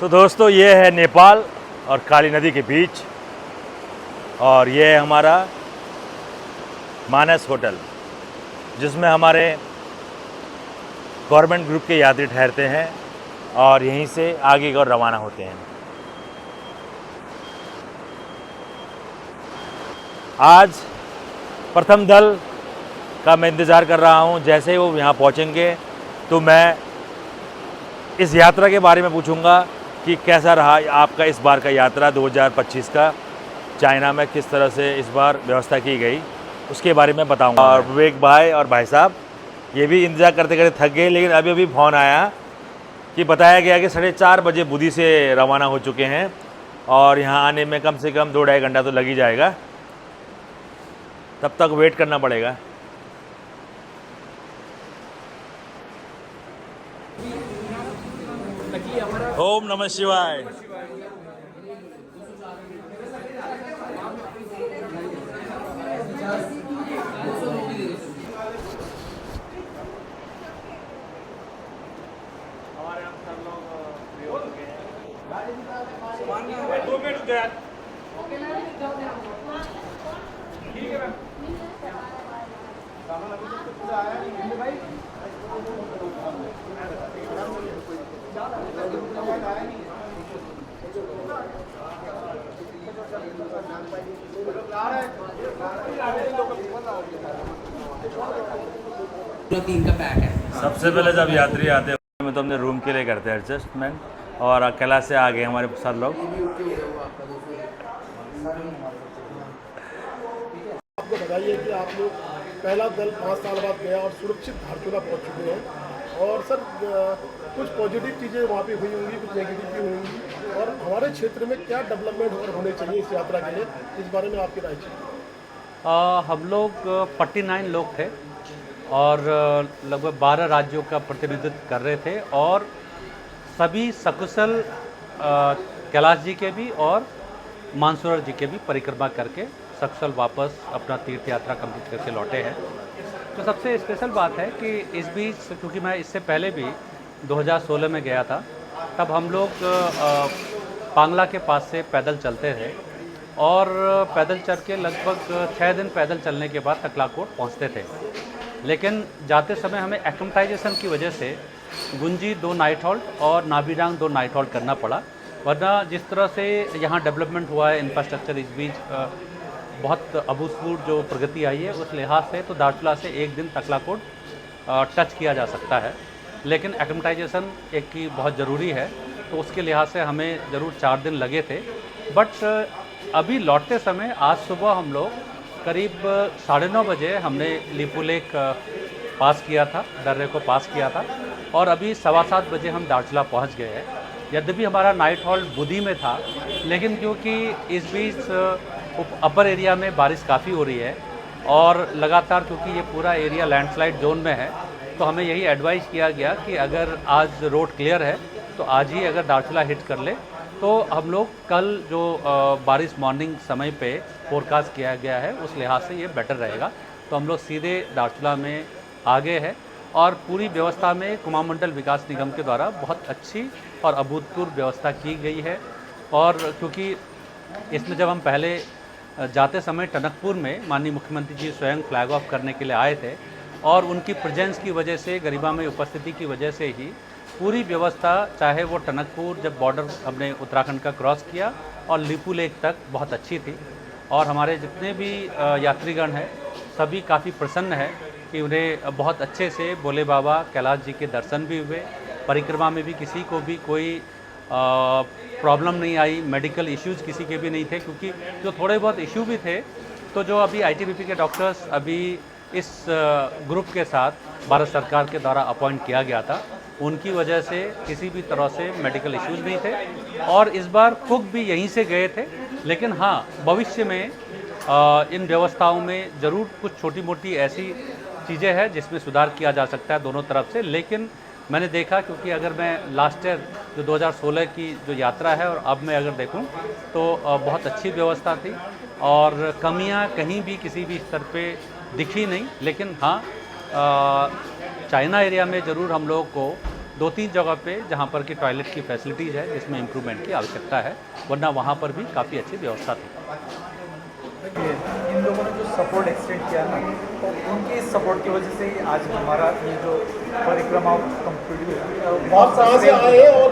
तो दोस्तों ये है नेपाल और काली नदी के बीच, और ये है हमारा मानस होटल, जिसमें हमारे गवर्नमेंट ग्रुप के यात्री ठहरते हैं और यहीं से आगे की ओर रवाना होते हैं। आज प्रथम दल का मैं इंतज़ार कर रहा हूं। जैसे ही वो यहाँ पहुँचेंगे तो मैं इस यात्रा के बारे में पूछूंगा कि कैसा रहा आपका इस बार का यात्रा 2025 का, चाइना में किस तरह से इस बार व्यवस्था की गई उसके बारे में बताऊंगा। और विवेक भाई और भाई साहब ये भी इंतज़ार करते करते थक गए, लेकिन अभी फ़ोन आया कि बताया गया कि 4:30 बजे बुद्धि से रवाना हो चुके हैं और यहाँ आने में कम से कम 2-2.5 घंटा तो लग ही जाएगा। तब तक वेट करना पड़ेगा। ओम नमः शिवाय। हमारे हम सब लोग फ्री हो चुके हैं। 2 मिनट गया। ठीक है मैम। सामान अभी तक पूरा आया नहीं है भाई। तीन का पैक है। सबसे पहले जब यात्री आते हैं में तो हमने रूम के लिए करते हैं एडजस्टमेंट, और कैलाश से आ गए हमारे साथ लोग। आपको बताइए कि आप लोग पहला दल 5 साल बाद गया और सुरक्षित धारचूला पहुंच चुके हैं, और सर कुछ पॉजिटिव चीज़ें वहाँ पे हुई होंगी, कुछ नेगेटिव भी हुई होंगी, और हमारे क्षेत्र में क्या डेवलपमेंट और होने चाहिए इस यात्रा के लिए, इस बारे में आपकी राय चाहिए। हम लोग 49 लोग थे और लगभग 12 राज्यों का प्रतिनिधित्व कर रहे थे, और सभी सकुशल कैलाश जी के भी और मानसरोवर जी के भी परिक्रमा करके सकुशल वापस अपना तीर्थ यात्रा कंप्लीट करके लौटे हैं। तो सबसे स्पेशल बात है कि इस बीच, क्योंकि मैं इससे पहले भी 2016 में गया था, तब हम लोग पांगला के पास से पैदल चलते थे और पैदल चल के लगभग 6 दिन पैदल चलने के बाद तकलाकोट पहुंचते थे। लेकिन जाते समय हमें एक्लेमेटाइजेशन की वजह से गुंजी 2 नाइट हॉल्ट और नाबीडांग 2 नाइट हॉल्ट करना पड़ा, वरना जिस तरह से यहाँ डेवलपमेंट हुआ है इंफ्रास्ट्रक्चर, इस बीच बहुत अभूतपूर्व जो प्रगति आई है, उस लिहाज से तो दार्चुला से एक दिन तकलाकोट टच किया जा सकता है। लेकिन एक्लेमेटाइजेशन एक की बहुत ज़रूरी है, तो उसके लिहाज से हमें ज़रूर 4 दिन लगे थे। बट अभी लौटते समय आज सुबह हम लोग करीब 9:30 बजे हमने लिपू लेक पास किया था, दर्रे को पास किया था, और अभी 7:15 बजे हम दार्चुला पहुंच गए हैं। यद्यपि हमारा नाइट हॉल्ट बुद्धि में था, लेकिन क्योंकि इस बीच अपर एरिया में बारिश काफ़ी हो रही है और लगातार क्योंकि ये पूरा एरिया लैंडस्लाइड जोन में है, तो हमें यही एडवाइस किया गया कि अगर आज रोड क्लियर है तो आज ही अगर दार्चुला हिट कर ले, तो हम लोग कल जो बारिश मॉर्निंग समय पे फोरकास्ट किया गया है उस लिहाज से ये बेटर रहेगा। तो हम लोग सीधे दार्चुला में आ गए हैं, और पूरी व्यवस्था में कुमाऊं मंडल विकास निगम के द्वारा बहुत अच्छी और अभूतपूर्व व्यवस्था की गई है। और क्योंकि इसमें जब हम पहले जाते समय टनकपुर में माननीय मुख्यमंत्री जी स्वयं फ्लैग ऑफ करने के लिए आए थे, और उनकी प्रेजेंस की वजह से, गरिमा में उपस्थिति की वजह से ही पूरी व्यवस्था, चाहे वो टनकपुर जब बॉर्डर हमने उत्तराखंड का क्रॉस किया और लिपू लेक तक, बहुत अच्छी थी। और हमारे जितने भी यात्रीगण हैं सभी काफ़ी प्रसन्न हैं कि उन्हें बहुत अच्छे से भोले बाबा कैलाश जी के दर्शन भी हुए, परिक्रमा में भी किसी को भी कोई प्रॉब्लम नहीं आई, मेडिकल इश्यूज़ किसी के भी नहीं थे। क्योंकि जो थोड़े बहुत इशू भी थे, तो जो अभी आईटीबीपी के डॉक्टर्स अभी इस ग्रुप के साथ भारत सरकार के द्वारा अपॉइंट किया गया था, उनकी वजह से किसी भी तरह से मेडिकल इश्यूज़ नहीं थे। और इस बार कुक भी यहीं से गए थे। लेकिन हाँ, भविष्य में इन व्यवस्थाओं में ज़रूर कुछ छोटी मोटी ऐसी चीज़ें हैं जिसमें सुधार किया जा सकता है दोनों तरफ से। लेकिन मैंने देखा, क्योंकि अगर मैं लास्ट ईयर जो 2016 की जो यात्रा है और अब मैं अगर देखूं, तो बहुत अच्छी व्यवस्था थी और कमियां कहीं भी किसी भी स्तर पे दिखी नहीं। लेकिन हाँ, चाइना एरिया में ज़रूर हम लोगों को 2-3 जगह पे जहाँ पर कि टॉयलेट की फैसिलिटीज़ है जिसमें इम्प्रूवमेंट की आवश्यकता है, वरना वहाँ पर भी काफ़ी अच्छी व्यवस्था थी। देखिए, इन लोगों ने जो सपोर्ट एक्सटेंड किया ना, तो उनके सपोर्ट की वजह से ही आज हमारा ये जो परिक्रमा कंप्लीट हुई। आप कहाँ से आए हैं और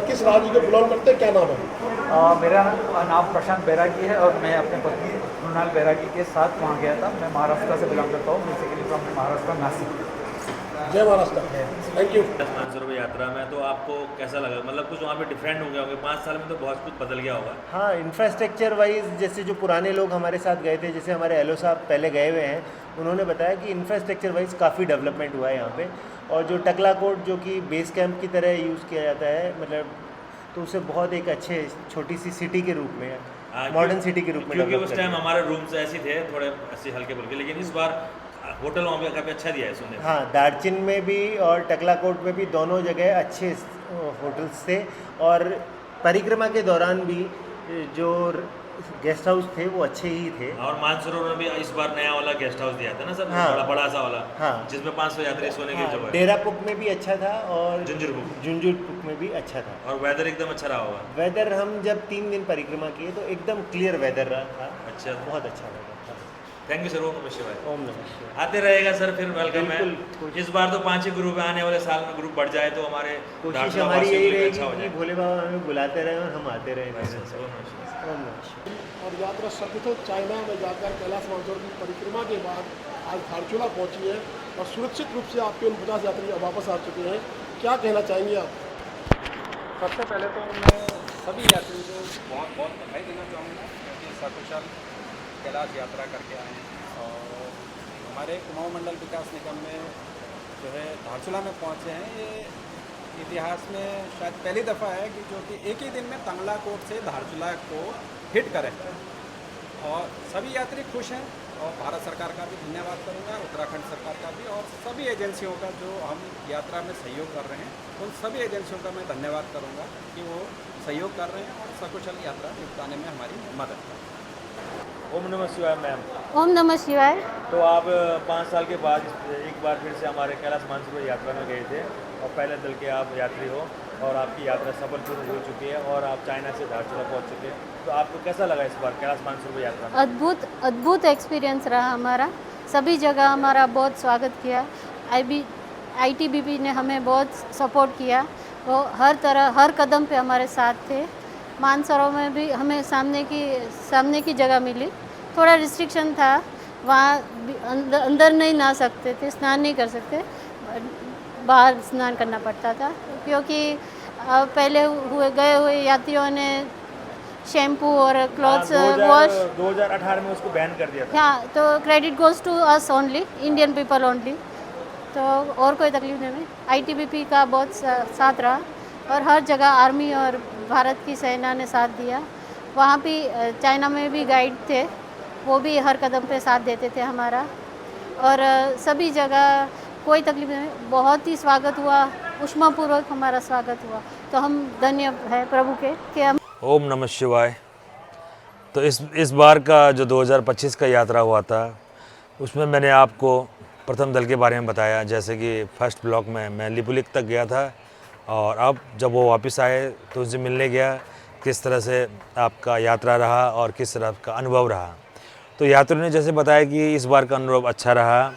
किस राज्य को बिलोंग करते हैं, क्या नाम है? मेरा नाम प्रशांत बैरागी है और मैं अपने पत्नी मृणाल बैरागी के साथ वहाँ गया था। मैं महाराष्ट्र से बिलोंग करता हूँ, बेसिकली फ्रॉम महाराष्ट्र, नासिक। जय महाराष्ट्र। Thank you. मानसरोवर यात्रा में तो आपको कैसा लगा? मतलब कुछ वहाँ पे डिफरेंट हो गया होगा, 5 साल में तो बहुत कुछ बदल गया होगा। हाँ, इंफ्रास्ट्रक्चर वाइज जैसे जो पुराने लोग हमारे साथ गए थे, जैसे हमारे एलओ साहब पहले गए हुए हैं, उन्होंने बताया कि इंफ्रास्ट्रक्चर वाइज काफ़ी डेवलपमेंट हुआ है यहाँ पे। और जो टकला कोट जो कि बेस कैंप की तरह यूज़ किया जाता है, मतलब तो उसे बहुत एक अच्छे छोटी सी सिटी के रूप में, मॉडर्न सिटी के रूप में, क्योंकि उस टाइम हमारे रूम्स ऐसे थे थोड़े ऐसे हल्के फुल्के, लेकिन इस बार होटल वहाँ पे काफ़ी अच्छा दिया है सुनने में। हाँ, दार्जिन में भी और टकला कोट में भी दोनों जगह अच्छे होटल्स थे। और परिक्रमा के दौरान भी जो गेस्ट हाउस थे वो अच्छे ही थे। और मानसरोवर में भी इस बार नया वाला गेस्ट हाउस दिया था ना सर, हाँ। बड़ा सा वाला, हाँ। जिसमें 500 यात्री सोने की जगह है। डेरापुक में भी अच्छा था और झुंझुनपुर झुंझुनपुर में भी अच्छा था। और वेदर एकदम अच्छा रहा होगा। वेदर हम जब 3 दिन परिक्रमा किए तो एकदम क्लियर वेदर रहा था, अच्छा, बहुत अच्छा वेदर था। Thank you sir. ओम नमः शिवाय। ओम नमः शिवाय। आते रहेगा सर, फिर वेलकम है। बिल्कुल। इस बार तो 5 ही ग्रुप है, आने वाले साल में ग्रुप बढ़ जाए तो हमारे कोशिश दार्जिलिंग हमारी वासियों यही के लिए रहेगी अच्छा हो कि जाए। भोले बाबा हमें बुलाते रहे और हम आते रहे। अच्छा, अच्छा, ओम नमः शिवाय। ओम नमः शिवाय। और यात्रा सर्वप्रथम चाइना में जाकर कैलाश मानसरोवर की परिक्रमा के बाद आज धारचूला पहुंची है और सुरक्षित रूप से आपके 49 यात्री अब वापस आ चुके हैं। क्या कहना चाहेंगे आप? सबसे पहले तो मैं सभी यात्रियों को बहुत बहुत बधाई देना चाहूँगा, क्योंकि सकुशल कैलाश यात्रा करके आए हैं और हमारे कुमाऊं मंडल विकास निगम में जो है धारचूला में पहुँचे हैं। ये इतिहास में शायद पहली दफ़ा है कि जो कि एक ही दिन में तंगला कोट से धारचूला को हिट करें और सभी यात्री खुश हैं। और भारत सरकार का भी धन्यवाद करूंगा, उत्तराखंड सरकार का भी, और सभी एजेंसियों का जो हम यात्रा में सहयोग कर रहे हैं, उन सभी एजेंसियों का मैं धन्यवाद करूंगा कि वो सहयोग कर रहे हैं और सकुशल यात्रा निपटाने में हमारी मदद कर रहे हैं। ओम नमः शिवाय मैम। ओम नमः शिवाय। तो आप 5 साल के बाद एक बार फिर से हमारे कैलाश मानसरोवर यात्रा में गए थे और पहले दल के आप यात्री हो और आपकी यात्रा सफलपूर्ण हो चुकी है और आप चाइना से धारचूला पहुंच चुके हैं। तो आपको कैसा लगा इस बार कैलाश मानसरोवर यात्रा में? अद्भुत एक्सपीरियंस रहा हमारा। सभी जगह हमारा बहुत स्वागत किया। ITBP ने हमें बहुत सपोर्ट किया। वो हर तरह हर कदम पे हमारे साथ थे। मानसरोवर में भी हमें सामने की जगह मिली। थोड़ा रिस्ट्रिक्शन था, वहाँ अंदर नहीं नहा सकते थे, स्नान नहीं कर सकते, बाहर स्नान करना पड़ता था, क्योंकि पहले गए हुए यात्रियों ने शैम्पू और क्लॉथ्स वॉश 2018 में उसको बैन कर दिया था। हाँ, तो credit goes to us only, Indian people only. तो और कोई तकलीफ नहीं हुई। ITBP का बहुत साथ रहा और हर जगह आर्मी और भारत की सेना ने साथ दिया। वहाँ भी चाइना में भी गाइड थे, वो भी हर कदम पे साथ देते थे हमारा। और सभी जगह कोई तकलीफ नहीं, बहुत ही स्वागत हुआ, ऊष्मापूर्वक हमारा स्वागत हुआ। तो हम धन्य है प्रभु के कि हम। ओम नमः शिवाय। तो इस बार का जो 2025 का यात्रा हुआ था उसमें मैंने आपको प्रथम दल के बारे में बताया, जैसे कि फर्स्ट ब्लॉक में मैं लिपुलेख तक गया था और अब जब वो वापस आए तो उनसे मिलने गया, किस तरह से आपका यात्रा रहा और किस तरह का अनुभव रहा। तो यात्रियों ने जैसे बताया कि इस बार का अनुभव अच्छा रहा,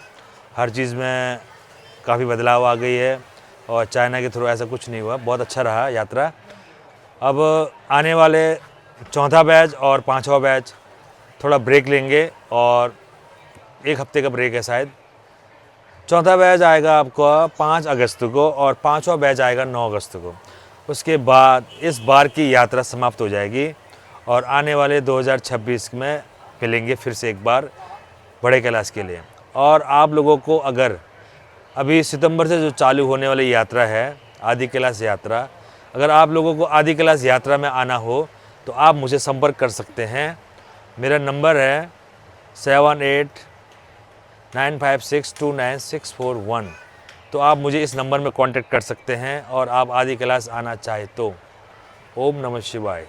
हर चीज़ में काफ़ी बदलाव आ गई है और चाइना के थ्रू ऐसा कुछ नहीं हुआ, बहुत अच्छा रहा यात्रा। अब आने वाले 4था बैच और 5वां बैच थोड़ा ब्रेक लेंगे और 1 हफ्ते का ब्रेक है शायद। 4था बैच आएगा आपको 5 अगस्त को और 5वां बैच आएगा 9 अगस्त को। उसके बाद इस बार की यात्रा समाप्त हो जाएगी और आने वाले 2026 में मिलेंगे फिर से एक बार बड़े कैलाश के लिए। और आप लोगों को अगर अभी सितंबर से जो चालू होने वाली यात्रा है आदि कैलाश यात्रा, अगर आप लोगों को आदि कैलाश यात्रा में आना हो तो आप मुझे संपर्क कर सकते हैं। मेरा नंबर है 7895629641। तो आप मुझे इस नंबर में कांटेक्ट कर सकते हैं और आप आदि कैलाश आना चाहे तो। ओम नमः शिवाय।